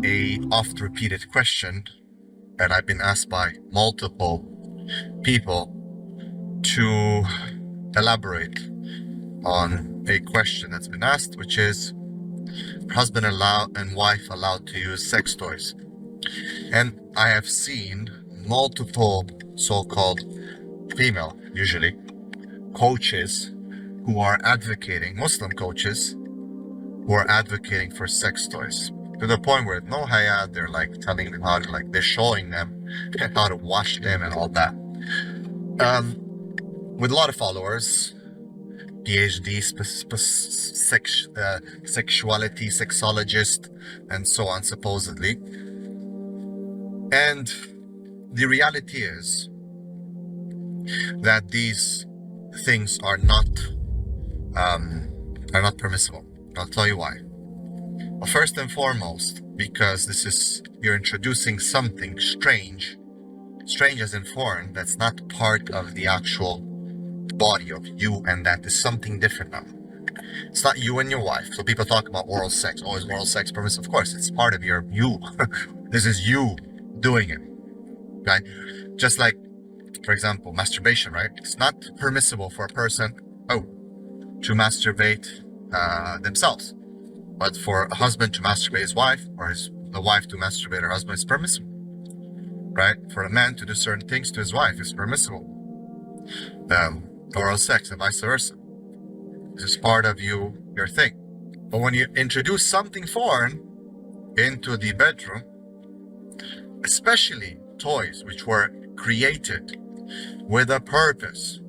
a oft-repeated question that I've been asked by multiple people to elaborate on a question that's been asked, which is husband and wife allowed to use sex toys. And I have seen multiple so-called female, usually, coaches who are advocating, Muslim coaches, who are advocating for sex toys. To the point where no haya, they're like telling them how to, like, they're showing them how to wash them and all that. With a lot of followers, PhD, sexuality, sexologist, and so on, supposedly. And the reality is that these things are not permissible. I'll tell you why. Well, first and foremost, because you're introducing something strange as in foreign, that's not part of the actual body of you, and that is something different now. It's not you and your wife. So people talk about oral sex. Oh, is oral sex permissible? Of course, it's part of you. This is you doing it, right? Just like, for example, masturbation, right? It's not permissible for a person, to masturbate themselves. But for a husband to masturbate his wife, or the wife to masturbate her husband, is permissible, right? For a man to do certain things to his wife is permissible. Oral sex and vice versa. This is part of your thing. But when you introduce something foreign into the bedroom, especially toys which were created with a purpose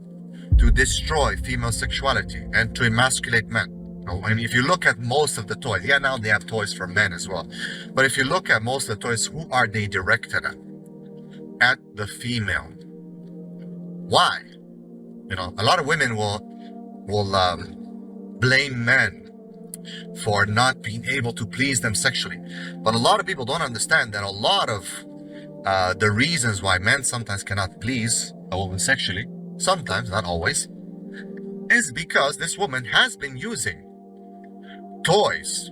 to destroy female sexuality and to emasculate men. And if you look at most of the toys, now they have toys for men as well. But if you look at most of the toys, who are they directed at? At the female. Why? A lot of women will blame men for not being able to please them sexually. But a lot of people don't understand that a lot of the reasons why men sometimes cannot please a woman sexually, sometimes, not always, is because this woman has been using toys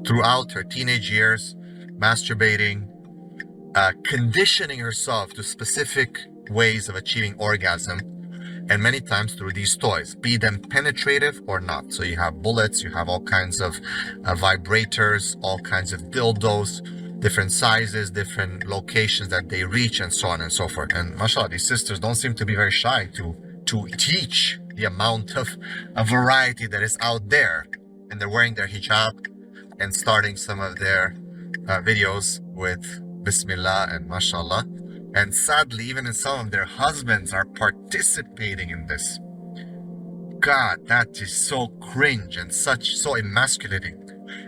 throughout her teenage years, masturbating, conditioning herself to specific ways of achieving orgasm, and many times through these toys, be them penetrative or not. So you have bullets, you have all kinds of vibrators, all kinds of dildos, different sizes, different locations that they reach, and so on and so forth. And mashallah, these sisters don't seem to be very shy to teach the amount of a variety that is out there. And they're wearing their hijab and starting some of their videos with Bismillah and mashallah. And sadly, even in some of their husbands are participating in this. God, that is so cringe and so emasculating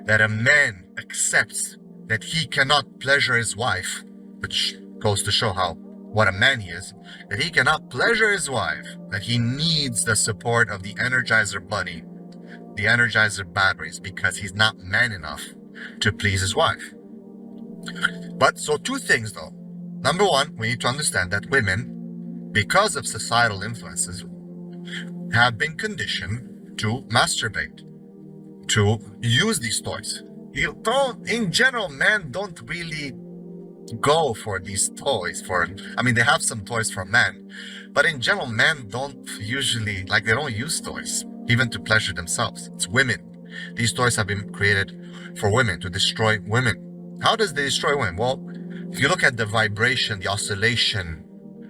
that a man accepts that he cannot pleasure his wife, which goes to show what a man he is, that he cannot pleasure his wife, that he needs the support of the Energizer Bunny, the Energizer batteries, because he's not man enough to please his wife. But so two things though. Number one, we need to understand that women, because of societal influences, have been conditioned to masturbate, to use these toys. In general, men don't really go for these toys they have some toys for men, but in general, men don't usually, they don't use toys, even to pleasure themselves. It's women. These toys have been created for women, to destroy women. How does they destroy women? Well, if you look at the vibration, the oscillation,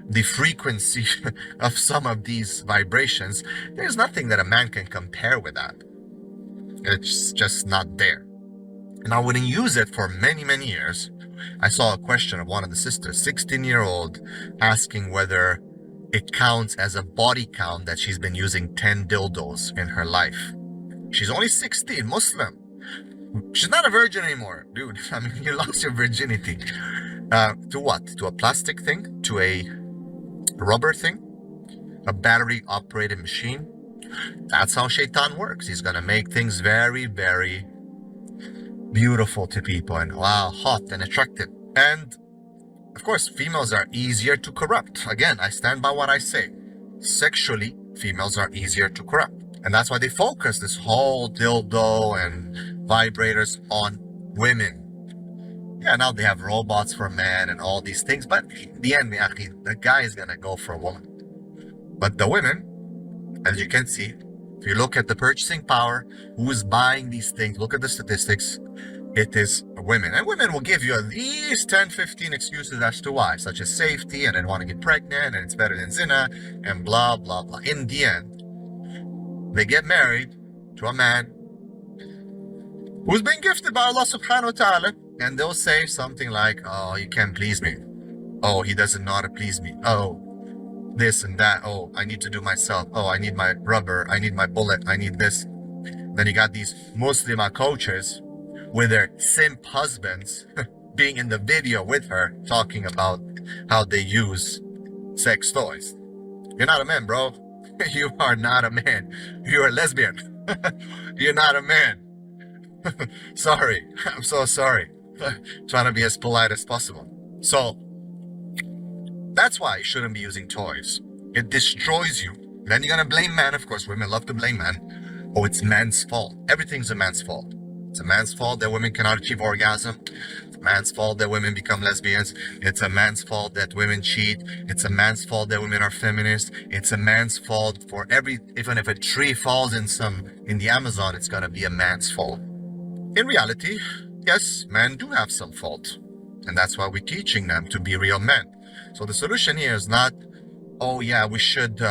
the frequency of some of these vibrations, there's nothing that a man can compare with that. It's just not there. And I wouldn't use it for many, many years. I saw a question of one of the sisters, 16-year-old, asking whether it counts as a body count that she's been using 10 dildos in her life. She's only 16, Muslim. She's not a virgin anymore, dude. You lost your virginity. To what? To a plastic thing? To a rubber thing? A battery-operated machine? That's how Shaitan works. He's gonna make things very, very beautiful to people and wow, hot and attractive. And of course, females are easier to corrupt. Again, I stand by what I say. Sexually, females are easier to corrupt. And that's why they focus this whole dildo and vibrators on women. Yeah, now they have robots for men and all these things, but in the end, the guy is gonna go for a woman. But the women, as you can see, if you look at the purchasing power, who is buying these things, look at the statistics, it is women. And women will give you at least 10, 15 excuses as to why, such as safety, and I don't want to get pregnant, and it's better than zina, and blah, blah, blah. In the end, they get married to a man who's been gifted by Allah subhanahu wa ta'ala, and they'll say something like, oh, he can't please me. Oh, he doesn't know how to please me. Oh, this and that. Oh, I need to do myself. Oh, I need my rubber. I need my bullet. I need this. Then you got these Muslim coaches with their simp husbands being in the video with her talking about how they use sex toys. You're not a man, bro. You are not a man. You're a lesbian. You're not a man. Sorry. I'm so sorry. Trying to be as polite as possible. So, that's why you shouldn't be using toys. It destroys you. Then you're gonna blame men. Of course, women love to blame men. Oh, it's man's fault. Everything's a man's fault. It's a man's fault that women cannot achieve orgasm. It's a man's fault that women become lesbians. It's a man's fault that women cheat. It's a man's fault that women are feminists. It's a man's fault for even if a tree falls in the Amazon, it's gonna be a man's fault. In reality, yes, men do have some fault. And that's why we're teaching them to be real men. So the solution here is not, oh yeah, we should,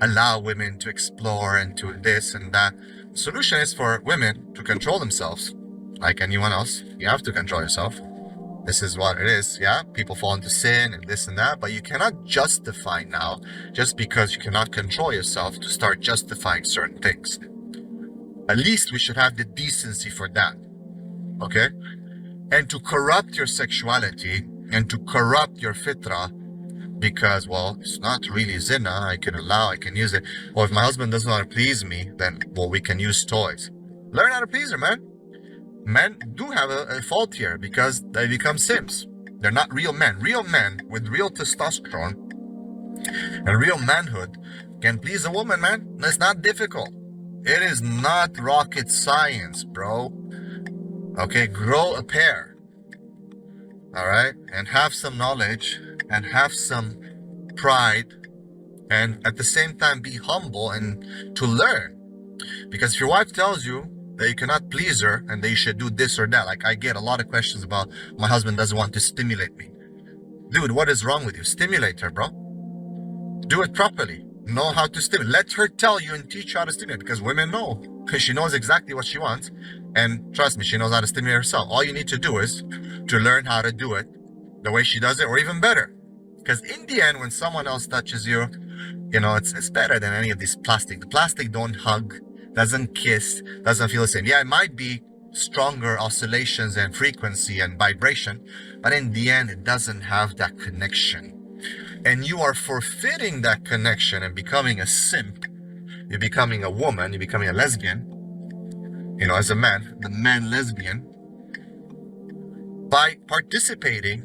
allow women to explore and to this and that. The solution is for women to control themselves. Like anyone else, you have to control yourself. This is what it is, yeah? People fall into sin and this and that, but you cannot justify now, just because you cannot control yourself, to start justifying certain things. At least we should have the decency for that, okay? And to corrupt your sexuality and to corrupt your fitrah, because, well, it's not really zina, I can use it. Or if my husband doesn't want to please me, then, well, we can use toys. Learn how to please her, man. Men do have a fault here because they become simps. They're not real men. Real men with real testosterone and real manhood can please a woman, man. It's not difficult. It is not rocket science, bro. Okay, grow a pair. All right? And have some knowledge and have some pride, and at the same time be humble and to learn. Because if your wife tells you that you cannot please her and that you should do this or that, like I get a lot of questions about my husband doesn't want to stimulate me. Dude, what is wrong with you? Stimulate her, bro. Do it properly. Know how to stimulate. Let her tell you and teach you how to stimulate, because women know. Because she knows exactly what she wants. And trust me, she knows how to stimulate herself. All you need to do is to learn how to do it the way she does it, or even better. Because in the end, when someone else touches you, it's better than any of these plastic. The plastic don't hug, doesn't kiss, doesn't feel the same. Yeah, it might be stronger oscillations and frequency and vibration, but in the end, it doesn't have that connection. And you are forfeiting that connection and becoming a simp. You're becoming a woman, you're becoming a lesbian, as a man, the man lesbian, by participating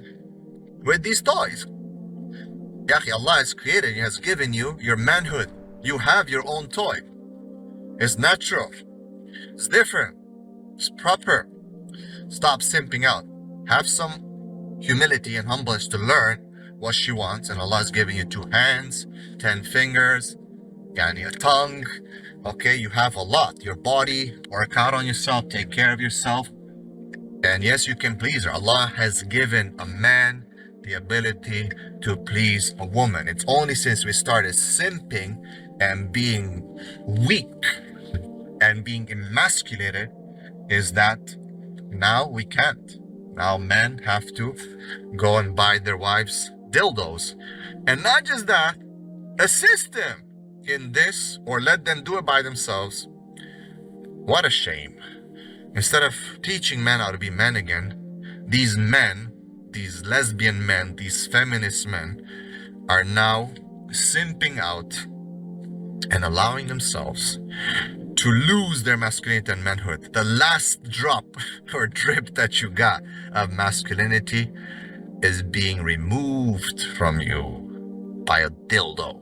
with these toys. Yahi, Allah has created, He has given you your manhood. You have your own toy. It's natural. It's different. It's proper. Stop simping out. Have some humility and humbleness to learn what she wants. And Allah has given you 2 hands, 10 fingers, a tongue. Okay, you have a lot. Your body, work out on yourself, take care of yourself. And yes, you can please her. Allah has given a man the ability to please a woman. It's only since we started simping and being weak and being emasculated is that now we can't. Now men have to go and buy their wives dildos. And not just that, assist them in this or let them do it by themselves. What a shame. Instead of teaching men how to be men again, these men, these lesbian men, these feminist men are now simping out and allowing themselves to lose their masculinity and manhood. The last drop or drip that you got of masculinity is being removed from you by a dildo.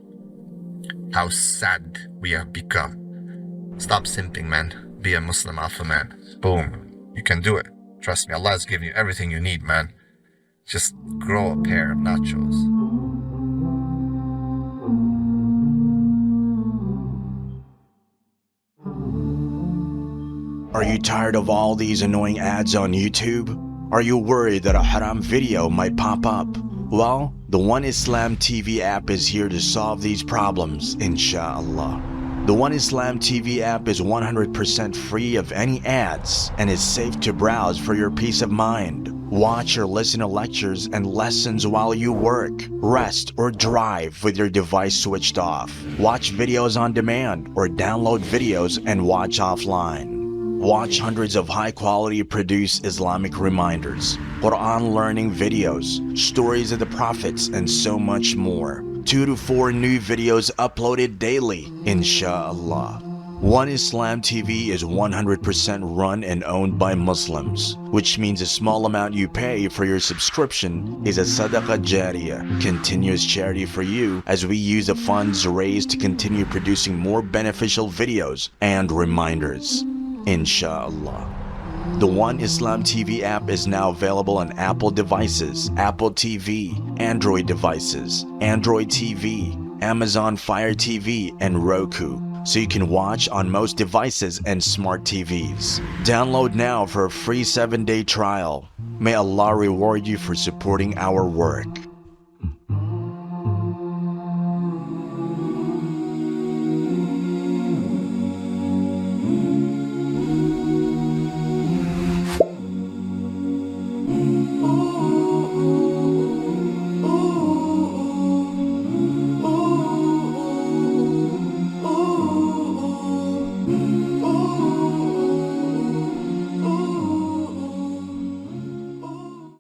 How sad we have become. Stop simping, man. Be a Muslim alpha man. Boom. You can do it. Trust me, Allah is giving you everything you need, man. Just grow a pair of nachos. Are you tired of all these annoying ads on YouTube? Are you worried that a haram video might pop up? Well, the One Islam TV app is here to solve these problems, inshallah. The One Islam TV app is 100% free of any ads and is safe to browse for your peace of mind. Watch or listen to lectures and lessons while you work, rest, or drive with your device switched off. Watch videos on demand or download videos and watch offline. Watch hundreds of high-quality produced Islamic reminders, Quran learning videos, stories of the prophets, and so much more. 2 to 4 new videos uploaded daily, inshallah. One Islam TV is 100% run and owned by Muslims, which means a small amount you pay for your subscription is a Sadaqah Jariyah, continuous charity for you as we use the funds raised to continue producing more beneficial videos and reminders, inshallah. The One Islam TV app is now available on Apple devices, Apple TV, Android devices, Android TV, Amazon Fire TV, and Roku, so you can watch on most devices and smart TVs. Download now for a free 7-day trial. May Allah reward you for supporting our work.